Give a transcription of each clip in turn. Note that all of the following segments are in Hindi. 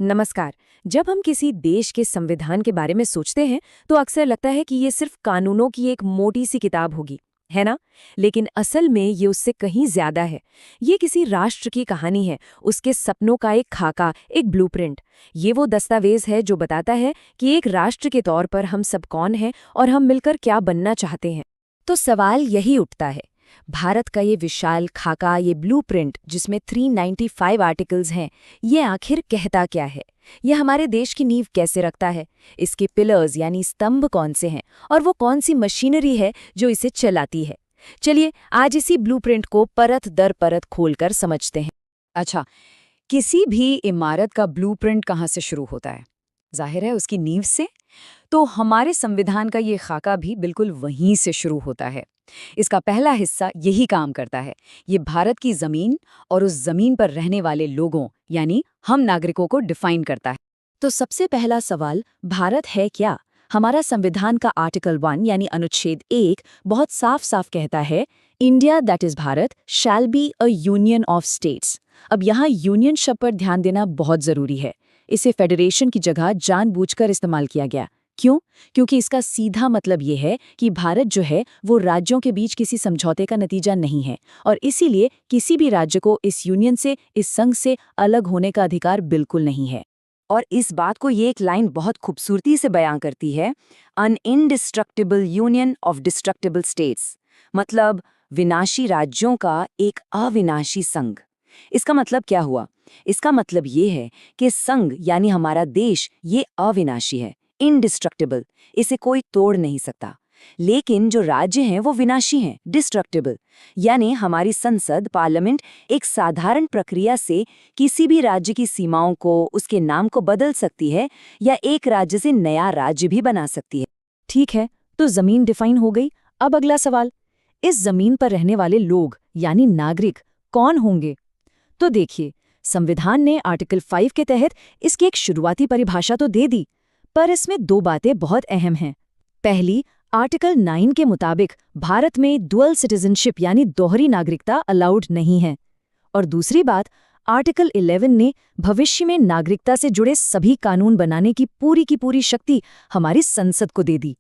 नमस्कार। जब हम किसी देश के संविधान के बारे में सोचते हैं तो अक्सर लगता है कि ये सिर्फ कानूनों की एक मोटी सी किताब होगी, है ना? लेकिन असल में ये उससे कहीं ज्यादा है। ये किसी राष्ट्र की कहानी है, उसके सपनों का एक खाका, एक ब्लूप्रिंट। ये वो दस्तावेज है जो बताता है कि एक राष्ट्र के तौर पर हम सब कौन हैं और हम मिलकर क्या बनना चाहते हैं। तो सवाल यही उठता है, भारत का ये विशाल खाका, ये ब्लूप्रिंट जिसमें 395 आर्टिकल्स हैं, ये आखिर कहता क्या है? ये हमारे देश की नींव कैसे रखता है? इसके पिलर्स यानी स्तंभ कौन से हैं और वो कौन सी मशीनरी है जो इसे चलाती है? चलिए आज इसी ब्लूप्रिंट को परत दर परत खोलकर समझते हैं। अच्छा, किसी भी इमारत का ब्लूप्रिंट कहाँ से शुरू होता है? जाहिर है उसकी नींव से। तो हमारे संविधान का ये खाका भी बिल्कुल वहीं से शुरू होता है। इसका पहला हिस्सा यही काम करता है। ये भारत की जमीन और उस जमीन पर रहने वाले लोगों यानी हम नागरिकों को डिफाइन करता है। तो सबसे पहला सवाल, भारत है क्या? हमारा संविधान का आर्टिकल 1 यानी अनुच्छेद 1 बहुत साफ साफ कहता है, India that is Bharat shall be a union of states. अब यहाँ यूनियन शब्द पर ध्यान देना बहुत जरूरी है। इसे फेडरेशन की जगह जानबूझकर इस्तेमाल किया गया। क्यों? क्योंकि इसका सीधा मतलब ये है कि भारत जो है वो राज्यों के बीच किसी समझौते का नतीजा नहीं है और इसीलिए किसी भी राज्य को इस यूनियन से, इस संघ से अलग होने का अधिकार बिल्कुल नहीं है। और इस बात को ये एक लाइन बहुत खूबसूरती से बयां करती है, an indestructible union of destructible states, मतलब विनाशी राज्यों का एक अविनाशी संघ। इसका मतलब क्या हुआ? इसका मतलब ये है कि संघ यानी हमारा देश ये अविनाशी है, इनडिस्ट्रक्टिबल, इसे कोई तोड़ नहीं सकता। लेकिन जो राज्य हैं वो विनाशी हैं, डिस्ट्रक्टिबल, यानी हमारी संसद, पार्लियामेंट एक साधारण प्रक्रिया से किसी भी राज्य की सीमाओं को, उसके नाम को बदल सकती है या एक राज्य से नया राज्य भी बना सकती है। ठीक है, तो जमीन डिफाइन हो गई। अब अगला सवाल, इस जमीन पर रहने वाले लोग यानी नागरिक कौन होंगे? तो देखिए, संविधान ने आर्टिकल 5 के तहत इसकी एक शुरुआती परिभाषा तो दे दी, पर इसमें दो बातें बहुत अहम हैं। पहली, आर्टिकल 9 के मुताबिक भारत में डुअल सिटीजनशिप यानी दोहरी नागरिकता अलाउड नहीं है। और दूसरी बात, आर्टिकल 11 ने भविष्य में नागरिकता से जुड़े सभी कानून बनाने की पूरी शक्ति हमारी संसद को दे दी।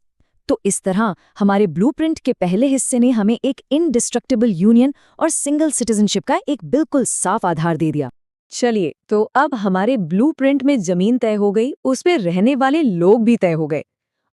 तो इस तरह हमारे ब्लूप्रिंट के पहले हिस्से ने हमें एक इनडिस्ट्रक्टिबल यूनियन और सिंगल सिटीजनशिप का एक बिल्कुल साफ आधार दे दिया। चलिए, तो अब हमारे ब्लूप्रिंट में जमीन तय हो गई, उस पे रहने वाले लोग भी तय हो गए।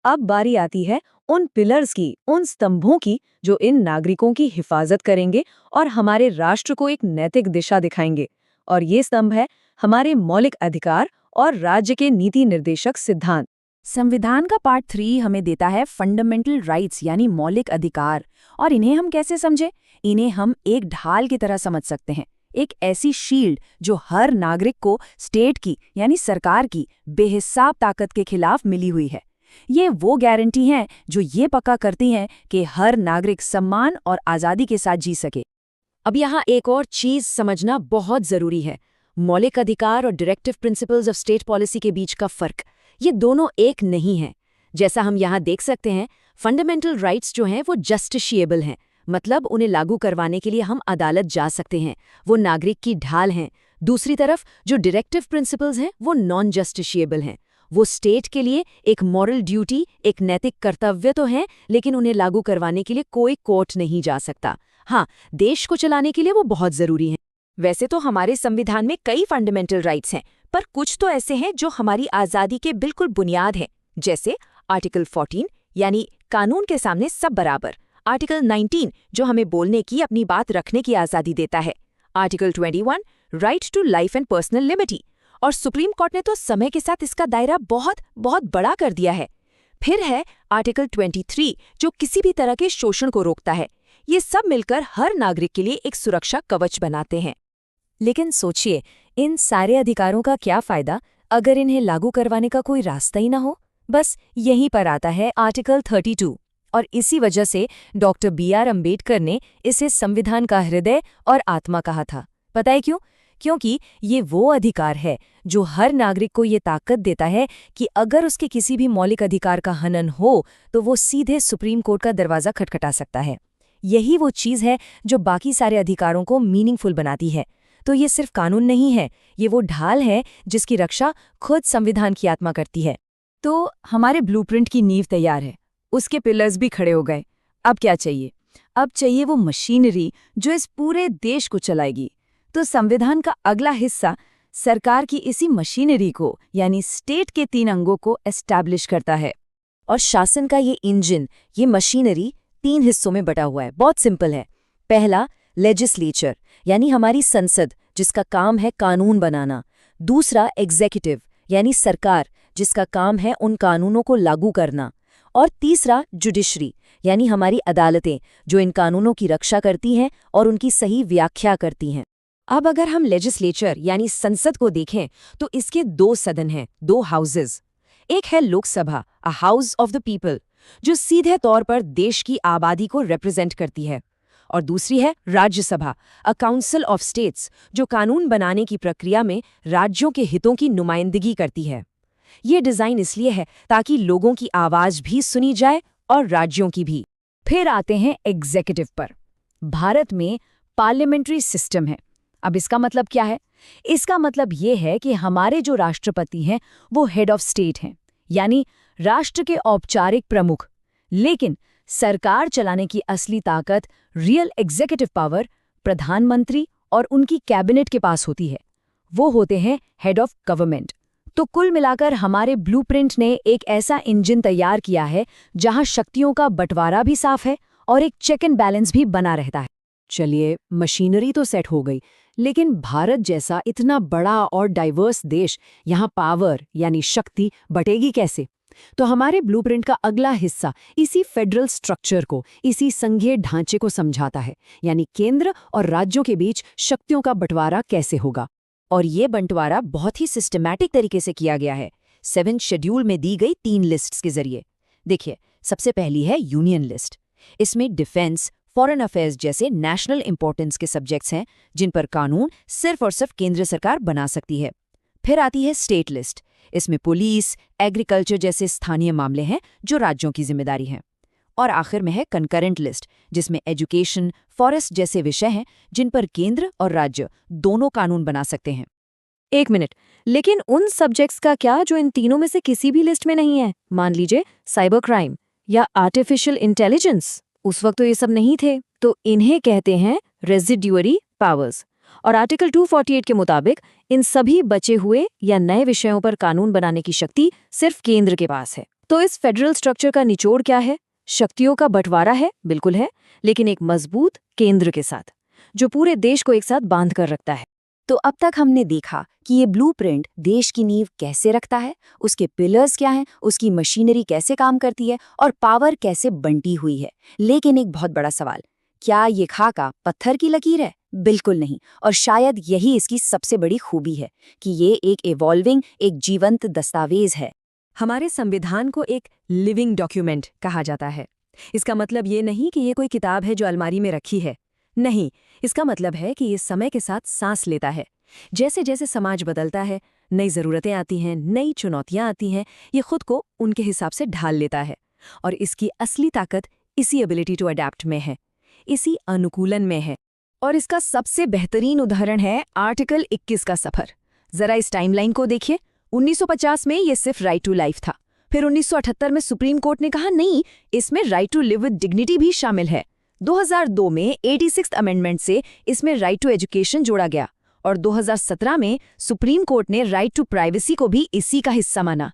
अब बारी आती है उन पिलर्स की, उन स्तंभों की जो इन नागरिकों की हिफाजत करेंगे और हमारे राष्ट्र को एक नैतिक दिशा दिखाएंगे। और ये स्तंभ है हमारे मौलिक अधिकार और राज्य के नीति निर्देशक सिद्धांत। संविधान का पार्ट 3 हमें देता है फंडामेंटल राइट्स यानी मौलिक अधिकार। और इन्हें हम कैसे समझे? इन्हें हम एक ढाल की तरह समझ सकते हैं, एक ऐसी शील्ड जो हर नागरिक को स्टेट की यानी सरकार की बेहिसाब ताकत के खिलाफ मिली हुई है। ये वो गारंटी हैं जो ये पक्का करती हैं कि हर नागरिक सम्मान और आज़ादी के साथ जी सके। अब यहाँ एक और चीज़ समझना बहुत ज़रूरी है, मौलिक अधिकार और directive principles of state policy के बीच का फ़र्क। ये दोनों एक नहीं हैं। जैसा हम यहाँ देख सकते हैं, फंडामेंटल राइट्स जो हैं वो जस्टिशिएबल हैं, मतलब उन्हें लागू करवाने के लिए हम अदालत जा सकते हैं, वो नागरिक की ढाल हैं। दूसरी तरफ जो डायरेक्टिव प्रिंसिपल्स हैं वो नॉन जस्टिशिएबल हैं, वो स्टेट के लिए एक मॉरल ड्यूटी, एक नैतिक कर्तव्य तो हैं, लेकिन उन्हें लागू करवाने के लिए कोई कोर्ट नहीं जा सकता। हाँ, देश को चलाने के लिए वो बहुत ज़रूरी हैं। वैसे तो हमारे संविधान में कई फंडामेंटल राइट्स हैं, पर कुछ तो ऐसे हैं जो हमारी आज़ादी के बिल्कुल बुनियाद हैं। जैसे आर्टिकल 14 यानी कानून के सामने सब बराबर, आर्टिकल 19 जो हमें बोलने की, अपनी बात रखने की आज़ादी देता है, article 21 right to life and personal liberty. और सुप्रीम कोर्ट ने तो समय के साथ इसका दायरा बहुत बहुत बड़ा कर दिया है। फिर है आर्टिकल 23 जो किसी भी तरह के शोषण को रोकता है। ये सब मिलकर हर नागरिक के लिए एक सुरक्षा कवच बनाते हैं। लेकिन सोचिए, इन सारे अधिकारों का क्या फायदा अगर इन्हें लागू करवाने का कोई रास्ता ही ना हो? बस यहीं पर आता है आर्टिकल 32। और इसी वजह से डॉक्टर BR अम्बेडकर ने इसे संविधान का हृदय और आत्मा कहा था। पता है क्यों? क्योंकि ये वो अधिकार है जो हर नागरिक को ये ताकत देता है कि अगर उसके किसी भी मौलिक अधिकार का हनन हो तो वो सीधे सुप्रीम कोर्ट का दरवाज़ा खटखटा सकता है। यही वो चीज़ है जो बाकी सारे अधिकारों को मीनिंगफुल बनाती है। तो ये सिर्फ कानून नहीं है, ये वो ढाल है जिसकी रक्षा खुद संविधान की आत्मा करती है। तो हमारे ब्लूप्रिंट की नींव तैयार है, उसके पिलर्स भी खड़े हो गए। अब क्या चाहिए? अब चाहिए वो मशीनरी जो इस पूरे देश को चलाएगी। तो संविधान का अगला हिस्सा सरकार की इसी मशीनरी को यानी स्टेट के 3 अंगों को एस्टैब्लिश करता है। और शासन का ये इंजन, ये मशीनरी 3 हिस्सों में बटा हुआ है। बहुत सिंपल है। पहला, लेजिस्लेचर यानी हमारी संसद, जिसका काम है कानून बनाना। दूसरा, एग्जीक्यूटिव यानी सरकार, जिसका काम है उन कानूनों को लागू करना। और तीसरा, जुडिशरी यानी हमारी अदालतें, जो इन कानूनों की रक्षा करती हैं और उनकी सही व्याख्या करती हैं। अब अगर हम लेजिस्लेचर यानी संसद को देखें तो इसके 2 सदन हैं, 2 हाउसेस। एक है Lok Sabha, a house of the people, जो सीधे तौर पर देश की आबादी को रिप्रेजेंट करती है। और दूसरी है Rajya Sabha, a council of states, जो कानून बनाने की प्रक्रिया में राज्यों के हितों की नुमाइंदगी करती है। ये डिज़ाइन इसलिए है ताकि लोगों की आवाज़ भी सुनी जाए और राज्यों की भी। फिर आते हैं एग्जीक्यूटिव पर। भारत में पार्लियामेंट्री सिस्टम है। अब इसका मतलब क्या है? इसका मतलब ये है कि हमारे जो राष्ट्रपति हैं वो हेड ऑफ स्टेट हैं, यानी राष्ट्र के औपचारिक प्रमुख। लेकिन सरकार चलाने की असली ताकत, रियल एग्जीक्यूटिव पावर, प्रधानमंत्री और उनकी कैबिनेट के पास होती है। वो होते हैं हेड ऑफ गवर्नमेंट। तो कुल मिलाकर हमारे ब्लूप्रिंट ने एक ऐसा इंजन तैयार किया है जहां शक्तियों का बंटवारा भी साफ है और एक चेक एंड बैलेंस भी बना रहता है। चलिए, मशीनरी तो सेट हो गई, लेकिन भारत जैसा इतना बड़ा और डाइवर्स देश, यहाँ पावर यानी शक्ति बटेगी कैसे? तो हमारे ब्लूप्रिंट का अगला हिस्सा इसी फेडरल स्ट्रक्चर को, इसी संघीय ढांचे को समझाता है, यानी केंद्र और राज्यों के बीच शक्तियों का बंटवारा कैसे होगा। और ये बंटवारा बहुत ही सिस्टमैटिक तरीके से किया गया है 7 शेड्यूल में दी गई 3 लिस्ट्स के जरिए। देखिए, सबसे पहली है यूनियन लिस्ट। इसमें डिफेंस, फॉरेन अफेयर्स जैसे नेशनल इंपॉर्टेंस के सब्जेक्ट्स हैं जिन पर कानून सिर्फ और सिर्फ केंद्र सरकार बना सकती है। फिर आती है स्टेट लिस्ट। इसमें पुलिस, एग्रीकल्चर जैसे स्थानीय मामले हैं जो राज्यों की जिम्मेदारी हैं। और आखिर में है कंकरेंट लिस्ट, जिसमें एजुकेशन, फॉरेस्ट जैसे विषय हैं जिन पर केंद्र और राज्य दोनों कानून बना सकते हैं। 1 मिनट, लेकिन उन सब्जेक्ट्स का क्या जो इन तीनों में से किसी भी लिस्ट में नहीं है? मान लीजिए साइबर क्राइम या आर्टिफिशियल इंटेलिजेंस। उस वक्त तो ये सब नहीं थे, तो इन्हें कहते हैं रेजिड्यूअरी पावर्स। और आर्टिकल 248 के मुताबिक इन सभी बचे हुए या नए विषयों पर कानून बनाने की शक्ति सिर्फ केंद्र के पास है। तो इस फेडरल स्ट्रक्चर का निचोड़ क्या है? शक्तियों का बंटवारा है, बिल्कुल है, लेकिन एक मजबूत केंद्र के साथ, जो पूरे देश को एक साथ बांध कर रखता है। तो अब तक हमने देखा कि ये ब्लूप्रिंट देश की नींव कैसे रखता है, उसके पिलर्स क्या हैं, उसकी मशीनरी कैसे काम करती है और पावर कैसे बंटी हुई है। लेकिन एक बहुत बड़ा सवाल, क्या ये खाका पत्थर की लकीर है? बिल्कुल नहीं। और शायद यही इसकी सबसे बड़ी खूबी है कि ये एक इवॉल्विंग, एक जीवंत दस्तावेज है। हमारे संविधान को एक लिविंग डॉक्यूमेंट कहा जाता है। इसका मतलब ये नहीं कि ये कोई किताब है जो अलमारी में रखी है। नहीं, इसका मतलब है कि ये समय के साथ सांस लेता है। जैसे जैसे समाज बदलता है, नई ज़रूरतें आती हैं, नई चुनौतियां आती हैं, ये खुद को उनके हिसाब से ढाल लेता है। और इसकी असली ताकत इसी एबिलिटी टू अडैप्ट में है, इसी अनुकूलन में है। और इसका सबसे बेहतरीन उदाहरण है आर्टिकल 21 का सफ़र। ज़रा इस टाइमलाइन को देखिए। 1950 में ये सिर्फ राइट टू लाइफ था। फिर 1978 में सुप्रीम कोर्ट ने कहा नहीं, इसमें right to live with dignity भी शामिल है। 2002 में 86th अमेंडमेंट से इसमें राइट टू एजुकेशन जोड़ा गया। और 2017 में सुप्रीम कोर्ट ने राइट टू प्राइवेसी को भी इसी का हिस्सा माना।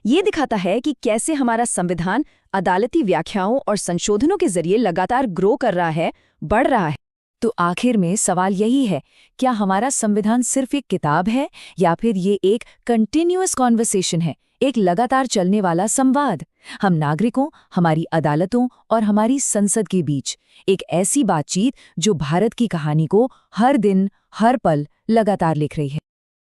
ये दिखाता है कि कैसे हमारा संविधान अदालती व्याख्याओं और संशोधनों के जरिए लगातार ग्रो कर रहा है, बढ़ रहा है। तो आखिर में सवाल यही है, क्या हमारा संविधान सिर्फ एक किताब है या फिर ये एक कंटिन्यूअस कॉन्वर्सेशन है, एक लगातार चलने वाला संवाद हम नागरिकों, हमारी अदालतों और हमारी संसद के बीच, एक ऐसी बातचीत जो भारत की कहानी को हर दिन, हर पल लगातार लिख रही है।